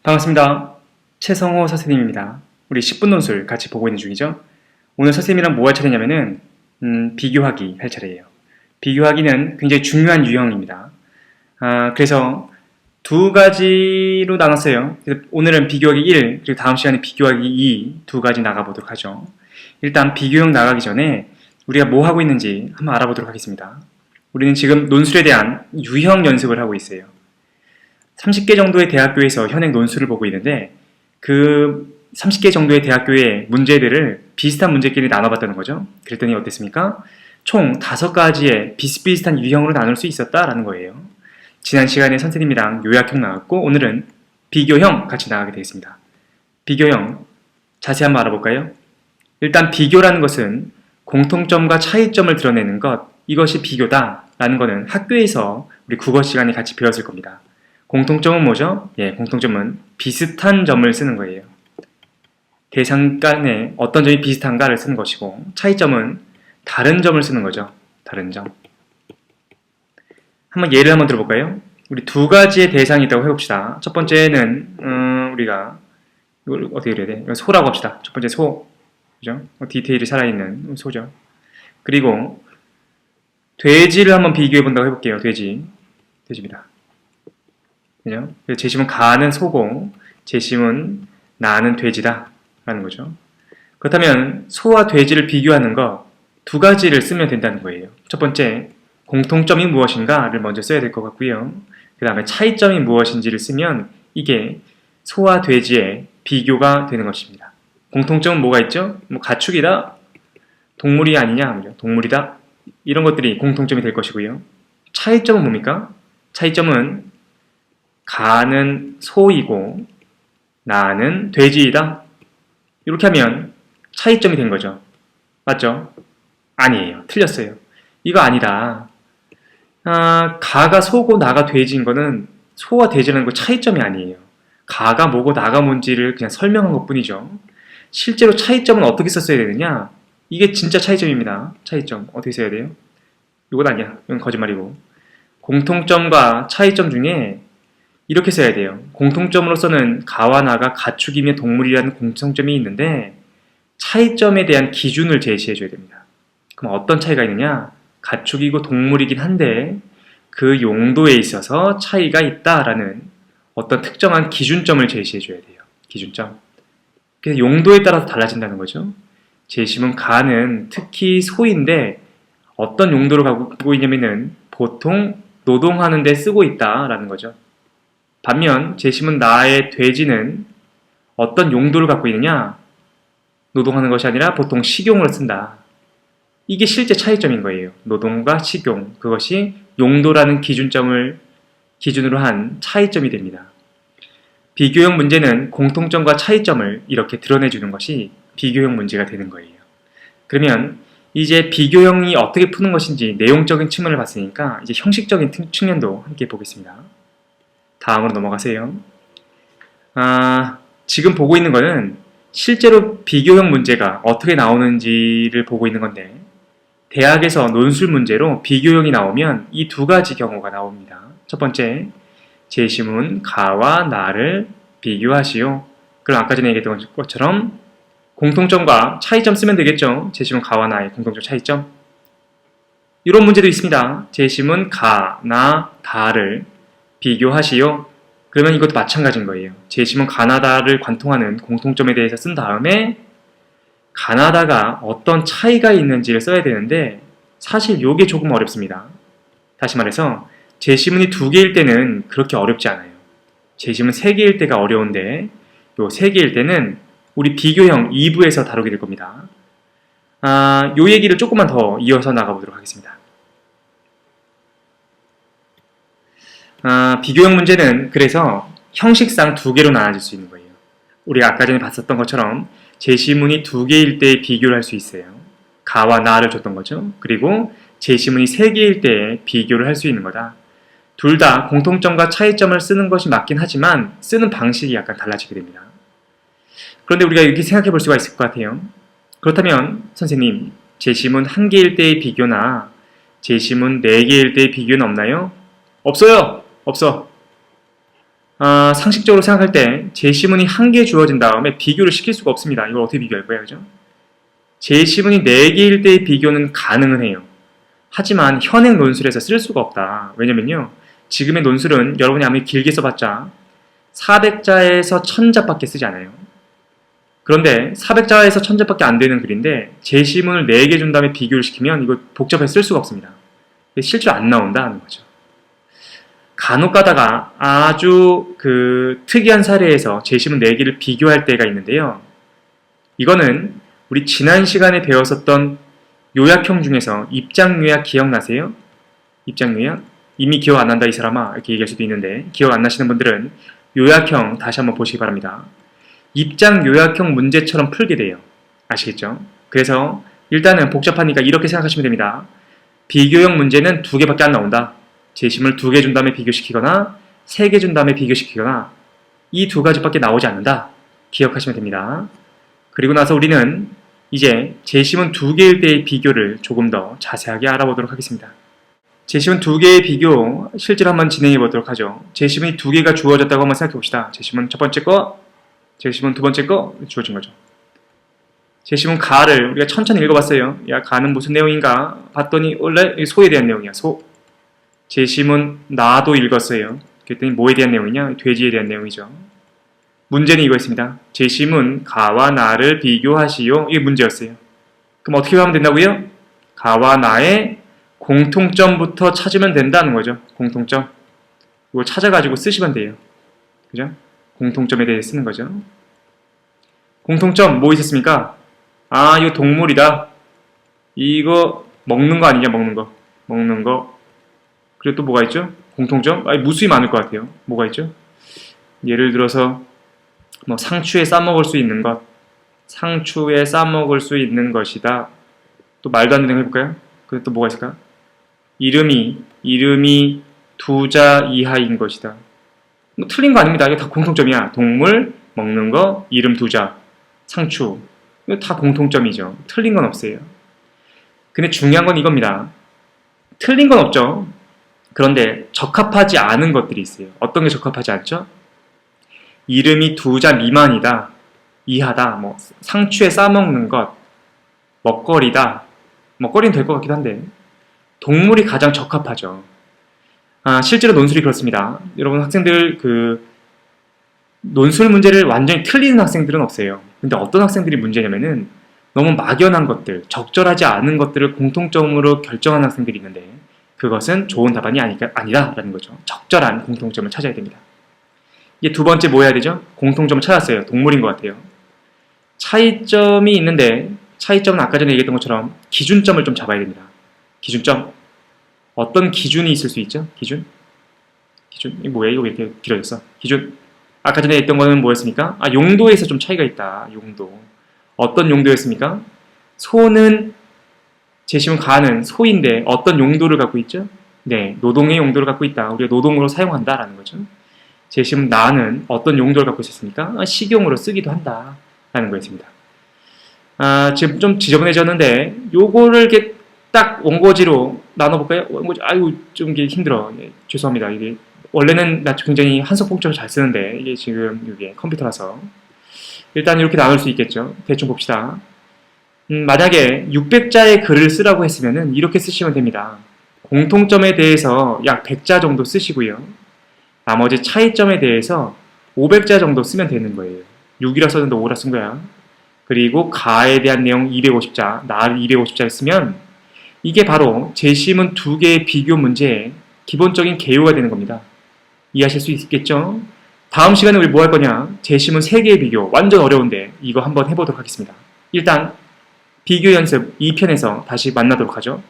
반갑습니다. 최성호 선생님입니다. 우리 10분 논술 같이 보고 있는 중이죠. 오늘 선생님이랑 뭐 할 차례냐면은 비교하기 할 차례예요. 비교하기는 굉장히 중요한 유형입니다. 그래서 두 가지로 나눴어요. 그래서 오늘은 비교하기 1, 그리고 다음 시간에 비교하기 2 두 가지 나가보도록 하죠. 일단 비교형 나가기 전에 우리가 뭐 하고 있는지 한번 알아보도록 하겠습니다. 우리는 지금 논술에 대한 유형 연습을 하고 있어요. 30개 정도의 대학교에서 현행 논술을 보고 있는데 그 30개 정도의 대학교의 문제들을 비슷한 문제끼리 나눠봤다는 거죠. 그랬더니 어땠습니까? 총 5가지의 비슷비슷한 유형으로 나눌 수 있었다라는 거예요. 지난 시간에 선생님이랑 요약형 나왔고 오늘은 비교형 같이 나가게 되겠습니다. 비교형 자세히 한번 알아볼까요? 일단 비교라는 것은 공통점과 차이점을 드러내는 것, 이것이 비교다 라는 것은 학교에서 우리 국어 시간에 같이 배웠을 겁니다. 공통점은 뭐죠? 공통점은 비슷한 점을 쓰는 거예요. 대상 간에 어떤 점이 비슷한가를 쓰는 것이고, 차이점은 다른 점을 쓰는 거죠. 다른 점. 예를 한번 들어볼까요? 우리 두 가지의 대상이 있다고 해봅시다. 첫 번째는 우리가 이걸 어떻게 그려야 돼? 소라고 합시다. 첫 번째 소, 그죠? 디테일이 살아있는 소죠. 그리고 돼지를 한번 비교해 본다고 해볼게요. 돼지입니다. 그죠? 제심은 가는 소고 제심은 나는 돼지다 라는 거죠. 그렇다면 소와 돼지를 비교하는 거 두 가지를 쓰면 된다는 거예요. 첫 번째, 공통점이 무엇인가를 먼저 써야 될 것 같고요. 그 다음에 차이점이 무엇인지를 쓰면 이게 소와 돼지의 비교가 되는 것입니다. 공통점은 뭐가 있죠? 가축이다, 동물이 아니냐, 동물이다, 이런 것들이 공통점이 될 것이고요. 차이점은 뭡니까? 차이점은 가는 소이고 나는 돼지이다. 이렇게 하면 차이점이 된 거죠. 맞죠? 아니에요. 틀렸어요. 이거 아니다. 가가 소고 나가 돼지인 거는 소와 돼지라는 거 차이점이 아니에요. 가가 뭐고 나가 뭔지를 그냥 설명한 것 뿐이죠. 실제로 차이점은 어떻게 썼어야 되느냐? 이게 진짜 차이점입니다. 차이점 어떻게 써야 돼요? 이건 아니야. 이건 거짓말이고. 공통점과 차이점 중에 이렇게 써야 돼요. 공통점으로서는 가와 나가 가축이며 동물이라는 공통점이 있는데 차이점에 대한 기준을 제시해 줘야 됩니다. 그럼 어떤 차이가 있느냐? 가축이고 동물이긴 한데 그 용도에 있어서 차이가 있다라는 어떤 특정한 기준점을 제시해 줘야 돼요. 기준점. 그래서 용도에 따라서 달라진다는 거죠. 제심은 가는 특히 소인데 어떤 용도를 갖고 있냐면은 보통 노동하는 데 쓰고 있다라는 거죠. 반면 제심은 나의 돼지는 어떤 용도를 갖고 있느냐? 노동하는 것이 아니라 보통 식용으로 쓴다. 이게 실제 차이점인 거예요. 노동과 식용, 그것이 용도라는 기준점을 기준으로 한 차이점이 됩니다. 비교형 문제는 공통점과 차이점을 이렇게 드러내주는 것이 비교형 문제가 되는 거예요. 그러면 이제 비교형이 어떻게 푸는 것인지 내용적인 측면을 봤으니까 이제 형식적인 측면도 함께 보겠습니다. 다음으로 넘어가세요. 지금 보고 있는 거는 실제로 비교형 문제가 어떻게 나오는지를 보고 있는 건데 대학에서 논술 문제로 비교형이 나오면 이 두 가지 경우가 나옵니다. 첫 번째, 제시문 가와 나를 비교하시오. 그럼 아까 전에 얘기했던 것처럼 공통점과 차이점 쓰면 되겠죠. 제시문 가와 나의 공통점 차이점. 이런 문제도 있습니다. 제시문 가, 나, 다를 비교하시오. 그러면 이것도 마찬가지인 거예요. 제시문 가나다를 관통하는 공통점에 대해서 쓴 다음에 가나다가 어떤 차이가 있는지를 써야 되는데 사실 이게 조금 어렵습니다. 다시 말해서 제시문이 2개일 때는 그렇게 어렵지 않아요. 제시문 3개일 때가 어려운데 요 3개일 때는 우리 비교형 2부에서 다루게 될 겁니다. 요 얘기를 조금만 더 이어서 나가보도록 하겠습니다. 비교형 문제는 그래서 형식상 2개로 나눠질 수 있는 거예요. 우리가 아까 전에 봤었던 것처럼 제시문이 2개일 때 비교를 할 수 있어요. 가와 나를 줬던 거죠. 그리고 제시문이 3개일 때 비교를 할 수 있는 거다. 둘 다 공통점과 차이점을 쓰는 것이 맞긴 하지만 쓰는 방식이 약간 달라지게 됩니다. 그런데 우리가 이렇게 생각해 볼 수가 있을 것 같아요. 그렇다면 선생님, 제시문 1개일 때의 비교나 제시문 4개일 때의 비교는 없나요? 없어요. 없어. 상식적으로 생각할 때 제시문이 한 개 주어진 다음에 비교를 시킬 수가 없습니다. 이걸 어떻게 비교할 거예요? 그죠? 제시문이 4개일 때의 비교는 가능은 해요. 하지만 현행 논술에서 쓸 수가 없다. 왜냐면요. 지금의 논술은 여러분이 아무리 길게 써봤자 400자에서 1000자밖에 쓰지 않아요. 그런데 400자에서 1000자밖에 안 되는 글인데 제시문을 4개 준 다음에 비교를 시키면 이거 복잡해서 쓸 수가 없습니다. 실제로 안 나온다는 거죠. 간혹 가다가 아주 특이한 사례에서 제시문 4개를 비교할 때가 있는데요. 이거는 우리 지난 시간에 배웠었던 요약형 중에서 입장요약 기억나세요? 입장요약? 이미 기억 안 난다 이 사람아 이렇게 얘기할 수도 있는데 기억 안 나시는 분들은 요약형 다시 한번 보시기 바랍니다. 입장요약형 문제처럼 풀게 돼요. 아시겠죠? 그래서 일단은 복잡하니까 이렇게 생각하시면 됩니다. 비교형 문제는 2개밖에 안 나온다. 제시문을 2개 준 다음에 비교시키거나 3개 준 다음에 비교시키거나 이 2가지밖에 나오지 않는다. 기억하시면 됩니다. 그리고 나서 우리는 이제 제시문 2개일 때의 비교를 조금 더 자세하게 알아보도록 하겠습니다. 제시문 2개의 비교 실제로 한번 진행해 보도록 하죠. 제시문이 2개가 주어졌다고 한번 생각해 봅시다. 제시문 첫 번째 거, 제시문 두 번째 거 주어진 거죠. 제시문 가를 우리가 천천히 읽어봤어요. 야 가는 무슨 내용인가 봤더니 원래 소에 대한 내용이야. 소. 제시문 나도 읽었어요. 그랬더니 뭐에 대한 내용이냐? 돼지에 대한 내용이죠. 문제는 이거였습니다. 제시문 가와 나를 비교하시오. 이게 문제였어요. 그럼 어떻게 하면 된다고요? 가와 나의 공통점부터 찾으면 된다는 거죠. 공통점. 이거 찾아가지고 쓰시면 돼요. 그죠? 공통점에 대해 쓰는 거죠. 공통점 뭐 있었습니까? 이거 동물이다. 이거 먹는 거 아니냐? 먹는 거. 먹는 거. 그리고 또 뭐가 있죠? 공통점? 무수히 많을 것 같아요. 뭐가 있죠? 예를 들어서 뭐 상추에 싸먹을 수 있는 것, 상추에 싸먹을 수 있는 것이다. 또 말도 안 되는 거 해볼까요? 그리고 또 뭐가 있을까? 이름이 2자 이하인 것이다. 뭐 틀린 거 아닙니다. 이게 다 공통점이야. 동물, 먹는 거, 이름 2자, 상추. 이거 다 공통점이죠. 틀린 건 없어요. 근데 중요한 건 이겁니다. 틀린 건 없죠. 그런데 적합하지 않은 것들이 있어요. 어떤 게 적합하지 않죠? 이름이 2자 미만이다, 이하다, 뭐 상추에 싸먹는 것, 먹거리다. 먹거리는 될 것 같기도 한데 동물이 가장 적합하죠. 실제로 논술이 그렇습니다. 여러분 학생들 논술 문제를 완전히 틀리는 학생들은 없어요. 근데 어떤 학생들이 문제냐면은 너무 막연한 것들, 적절하지 않은 것들을 공통점으로 결정하는 학생들이 있는데 그것은 좋은 답안이 아니다라는 거죠. 적절한 공통점을 찾아야 됩니다. 이게 두 번째 뭐 해야 되죠? 공통점을 찾았어요. 동물인 것 같아요. 차이점이 있는데 차이점은 아까 전에 얘기했던 것처럼 기준점을 좀 잡아야 됩니다. 기준점. 어떤 기준이 있을 수 있죠? 기준? 이게 뭐야? 이거 왜 이렇게 길어졌어? 기준. 아까 전에 했던 거는 뭐였습니까? 용도에서 좀 차이가 있다. 용도. 어떤 용도였습니까? 소는 제시문 가는 소인데 어떤 용도를 갖고 있죠? 네, 노동의 용도를 갖고 있다. 우리가 노동으로 사용한다라는 거죠. 제시문 나는 어떤 용도를 갖고 있었습니까? 식용으로 쓰기도 한다라는 거였습니다. 지금 좀 지저분해졌는데 요거를 이렇게 딱 원고지로 나눠볼까요? 원고지, 좀 이게 힘들어. 네, 죄송합니다. 이게 원래는 나 굉장히 한석봉처럼 잘 쓰는데 이게 지금 이게 컴퓨터라서 일단 이렇게 나눌 수 있겠죠. 대충 봅시다. 만약에 600자의 글을 쓰라고 했으면은 이렇게 쓰시면 됩니다. 공통점에 대해서 약 100자 정도 쓰시고요. 나머지 차이점에 대해서 500자 정도 쓰면 되는 거예요. 6이라 썼는데 5라 쓴 거야. 그리고 가에 대한 내용 250자, 나를 250자를 쓰면 이게 바로 제시문 2개의 비교 문제의 기본적인 개요가 되는 겁니다. 이해하실 수 있겠죠? 다음 시간에 우리 뭐 할 거냐? 제시문 3개의 비교, 완전 어려운데 이거 한번 해보도록 하겠습니다. 일단 비교 연습 2편에서 다시 만나도록 하죠.